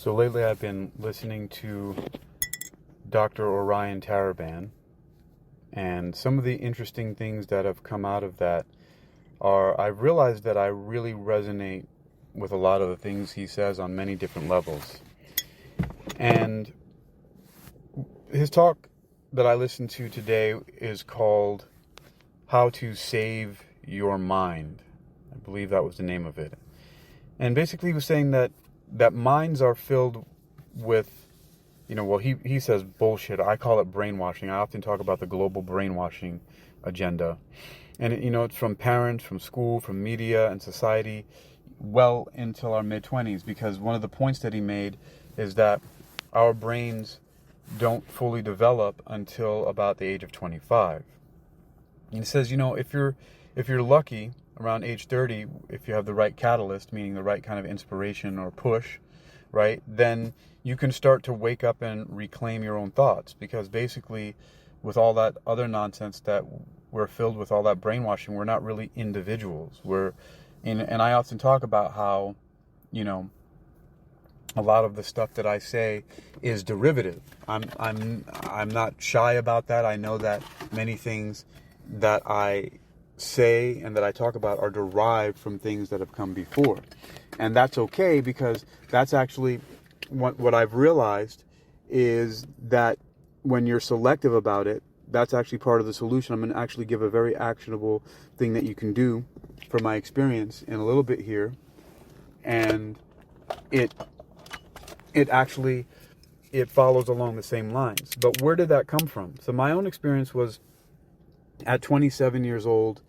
So lately I've been listening to Dr. Orion Taraban, and some of the interesting things that have come out of that are I've realized that I really resonate with a lot of the things he says on many different levels. And his talk that I listened to today is called How to Save Your Mind. I believe that was the name of it. And basically he was saying that minds are filled with, he says bullshit. I call it brainwashing. I often talk about the global brainwashing agenda. And, it's from parents, from school, from media and society, well until our mid-20s. Because one of the points that he made is that our brains don't fully develop until about the age of 25. And he says, if you're lucky, around age 30, if you have the right catalyst, meaning the right kind of inspiration or push, right, then you can start to wake up and reclaim your own thoughts. Because basically, with all that other nonsense that we're filled with, all that brainwashing, we're not really individuals. And I often talk about how, a lot of the stuff that I say is derivative. I'm not shy about that. I know that many things that I say and that I talk about are derived from things that have come before. And that's okay, because that's actually what I've realized is that when you're selective about it, that's actually part of the solution. I'm going to actually give a very actionable thing that you can do from my experience in a little bit here. And it follows along the same lines. But where did that come from? So my own experience was at 27 years old,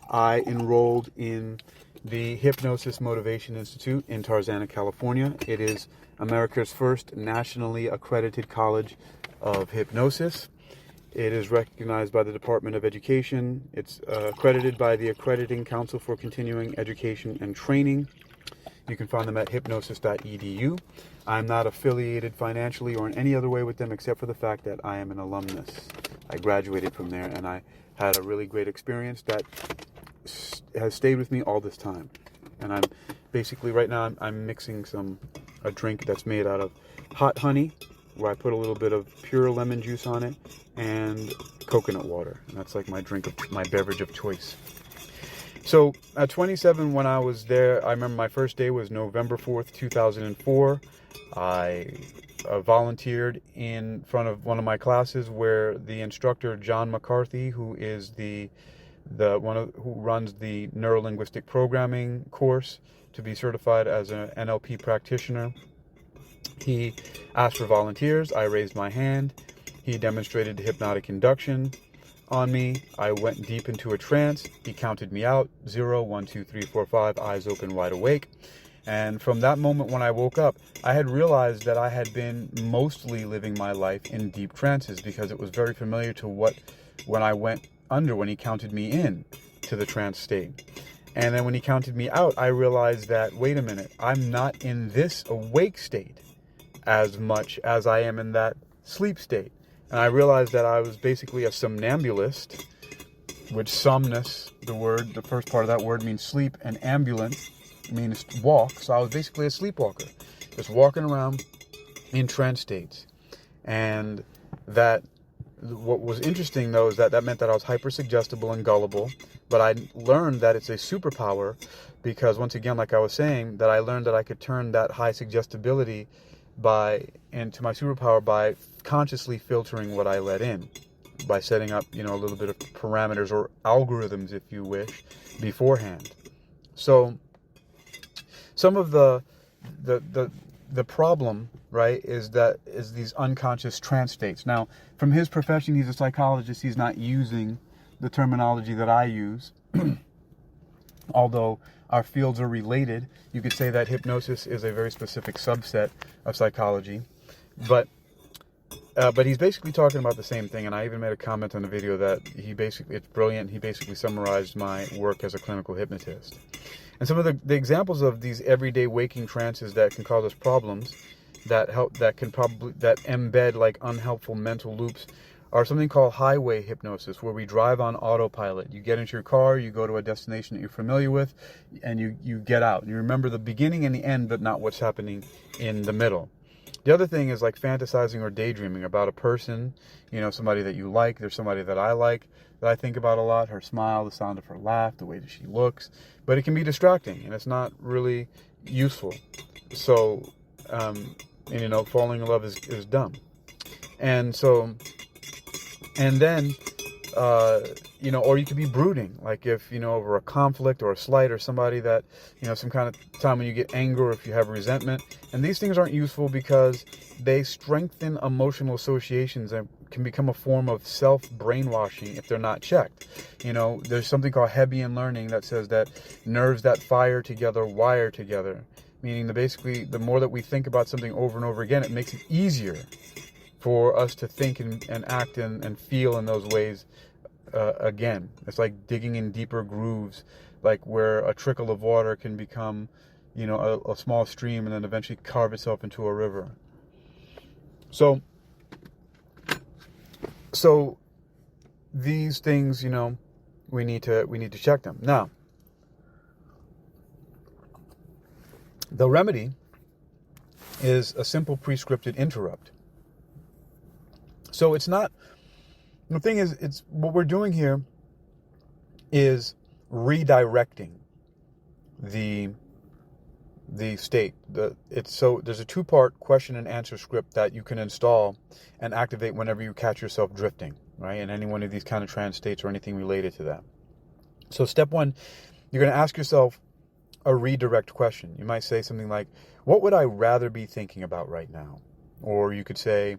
I enrolled in the Hypnosis Motivation Institute in Tarzana, California. It is America's first nationally accredited college of hypnosis. It is recognized by the Department of Education. It's accredited by the Accrediting Council for Continuing Education and Training. You can find them at hypnosis.edu. I'm not affiliated financially or in any other way with them except for the fact that I am an alumnus. I graduated from there and I had a really great experience that has stayed with me all this time. And I'm basically, right now, I'm mixing a drink that's made out of hot honey, where I put a little bit of pure lemon juice on it, and coconut water. And that's like my beverage of choice. So at 27, when I was there, I remember my first day was November 4th, 2004. I volunteered in front of one of my classes where the instructor, John McCarthy, who is who runs the neuro-linguistic programming course to be certified as an NLP practitioner. He asked for volunteers. I raised my hand. He demonstrated hypnotic induction on me. I went deep into a trance. He counted me out. 0, 1, 2, 3, 4, 5, eyes open, wide awake. And from that moment when I woke up, I had realized that I had been mostly living my life in deep trances, because it was very familiar to when I went under, when he counted me in to the trance state. And then when he counted me out, I realized that, wait a minute, I'm not in this awake state as much as I am in that sleep state. And I realized that I was basically a somnambulist, which somnus, the first part of that word means sleep, and ambulant means walk. So I was basically a sleepwalker, just walking around in trance states. And what was interesting, though, is that meant that I was hyper-suggestible and gullible. But I learned that it's a superpower because, once again, like I was saying, that I learned that I could turn that high suggestibility into my superpower by consciously filtering what I let in, by setting up, a little bit of parameters or algorithms, if you wish, beforehand. So some of the problem, right, is these unconscious trance states. Now, from his profession, he's a psychologist. He's not using the terminology that I use, although our fields are related. You could say that hypnosis is a very specific subset of psychology, but he's basically talking about the same thing. And I even made a comment on the video that it's brilliant. He basically summarized my work as a clinical hypnotist. And some of the examples of these everyday waking trances that can cause us problems, that embed like unhelpful mental loops, are something called highway hypnosis, where we drive on autopilot. You get into your car, you go to a destination that you're familiar with, and you get out. You remember the beginning and the end, but not what's happening in the middle. The other thing is like fantasizing or daydreaming about a person, somebody that you like. There's somebody that I like that I think about a lot. Her smile, the sound of her laugh, the way that she looks. But it can be distracting and it's not really useful. So, falling in love is dumb. And so, and then, or you could be brooding, like if, over a conflict or a slight or somebody that, some kind of time when you get anger or if you have resentment. And these things aren't useful because they strengthen emotional associations and can become a form of self-brainwashing if they're not checked. There's something called Hebbian learning that says that nerves that fire together wire together, meaning that basically the more that we think about something over and over again, it makes it easier for us to think and act and feel in those ways again. It's like digging in deeper grooves, like where a trickle of water can become, a small stream and then eventually carve itself into a river. So these things, we need to check them. Now, the remedy is a simple prescripted interrupt. So it's not, the thing is, it's what we're doing here is redirecting the state. There's a 2-part question and answer script that you can install and activate whenever you catch yourself drifting, right? In any one of these kind of trance states or anything related to that. So step 1, you're going to ask yourself a redirect question. You might say something like, what would I rather be thinking about right now? Or you could say,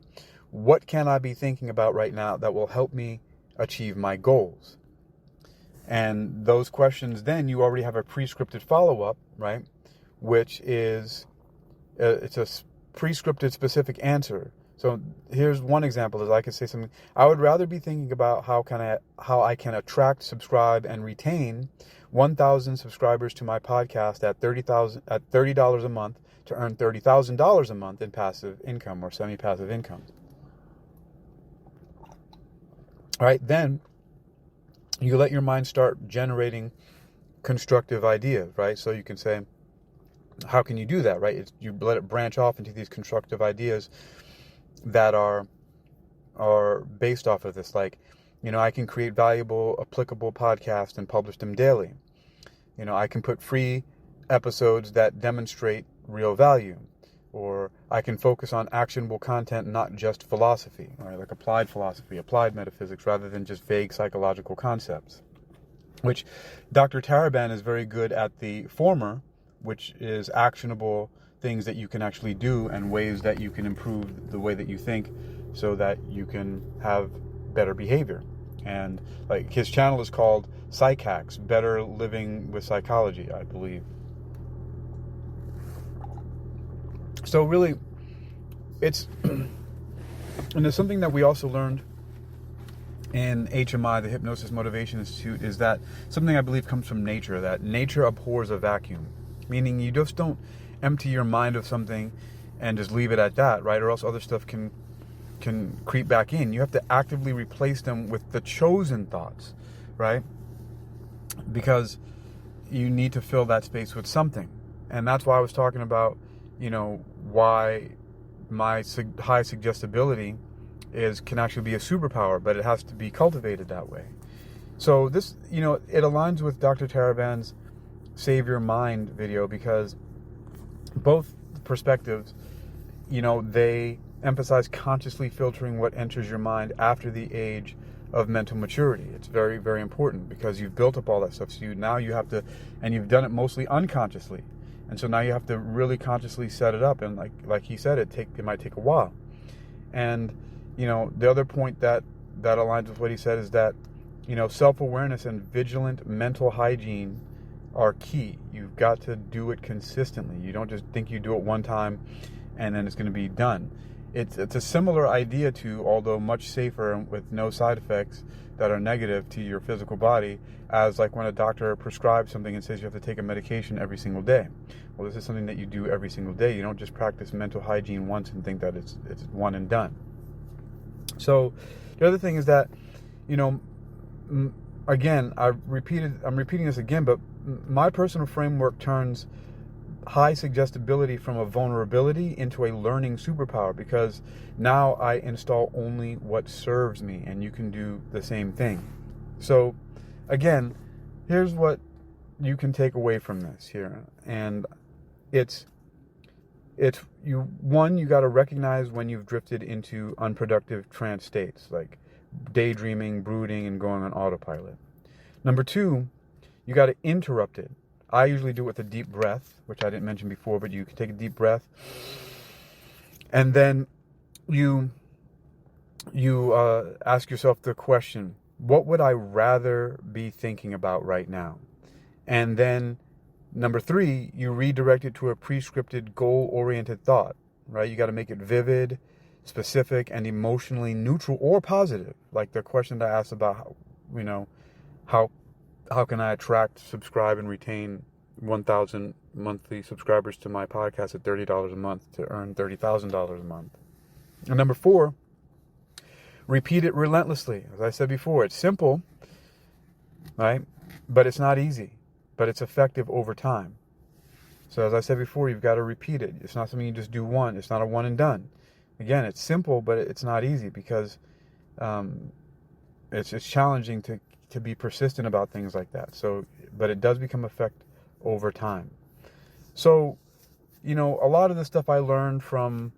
what can I be thinking about right now that will help me achieve my goals? And those questions, then you already have a prescripted follow-up, right? Which is, it's a prescripted specific answer. So here's one example is I could say something. I would rather be thinking about how I can attract, subscribe, and retain 1,000 subscribers to my podcast at $30 a month to earn $30,000 a month in passive income or semi-passive income. All right, then you let your mind start generating constructive ideas, right? So you can say, how can you do that, right? You let it branch off into these constructive ideas that are based off of this. Like, I can create valuable, applicable podcasts and publish them daily. I can put free episodes that demonstrate real value. Or I can focus on actionable content, not just philosophy, right? Like applied philosophy, applied metaphysics, rather than just vague psychological concepts. Which Dr. Taraban is very good at the former, which is actionable things that you can actually do and ways that you can improve the way that you think so that you can have better behavior. And like his channel is called Psych Hacks, Better Living with Psychology, I believe. So really, it's, and there's something that we also learned in HMI, the Hypnosis Motivation Institute, is that something I believe comes from nature, that nature abhors a vacuum. Meaning you just don't empty your mind of something and just leave it at that, right? Or else other stuff can creep back in. You have to actively replace them with the chosen thoughts, right? Because you need to fill that space with something. And that's why I was talking about, why my high suggestibility can actually be a superpower, but it has to be cultivated that way. So this, it aligns with Dr. Taraban's Save Your Mind video, because both perspectives, they emphasize consciously filtering what enters your mind after the age of mental maturity. It's very, very important because you've built up all that stuff. So now you have to, and you've done it mostly unconsciously. And so now you have to really consciously set it up. And like he said, it might take a while. And, the other point that aligns with what he said is that, self-awareness and vigilant mental hygiene are key. You've got to do it consistently. You don't just think you do it one time and then it's going to be done. It's a similar idea to, although much safer and with no side effects that are negative to your physical body, as like when a doctor prescribes something and says you have to take a medication every single day. Well, this is something that you do every single day. You don't just practice mental hygiene once and think that it's one and done. So the other thing is that, again, I'm repeating this again, but my personal framework turns high suggestibility from a vulnerability into a learning superpower, because now I install only what serves me, and you can do the same thing. So again, here's what you can take away from this here. And it's you got to recognize when you've drifted into unproductive trance states, like daydreaming, brooding, and going on autopilot. Number 2, you got to interrupt it. I usually do it with a deep breath, which I didn't mention before, but you can take a deep breath, and then you ask yourself the question, what would I rather be thinking about right now? And then number 3, you redirect it to a prescripted, goal-oriented thought, right? You got to make it vivid, specific, and emotionally neutral or positive. Like the question that I asked about, how can I attract, subscribe, and retain 1,000 monthly subscribers to my podcast at $30 a month to earn $30,000 a month? And number 4, repeat it relentlessly. As I said before, it's simple, right? But it's not easy. But it's effective over time. So as I said before, you've got to repeat it. It's not something you just do one. It's not a one and done. Again, it's simple, but it's not easy, because it's challenging to be persistent about things like that. So, but it does become effective over time. So, a lot of the stuff I learned from,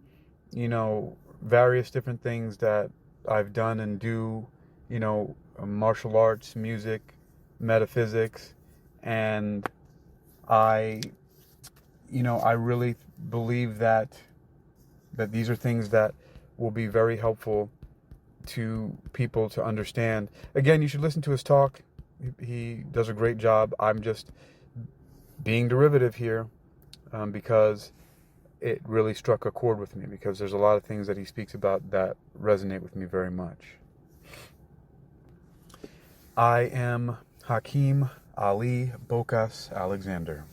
various different things that I've done and do, martial arts, music, metaphysics, and I really believe that these are things that will be very helpful to people to understand. Again, you should listen to his talk. He does a great job. I'm just being derivative here because it really struck a chord with me, because there's a lot of things that he speaks about that resonate with me very much. I am Hakeem Ali-Bocas Alexander.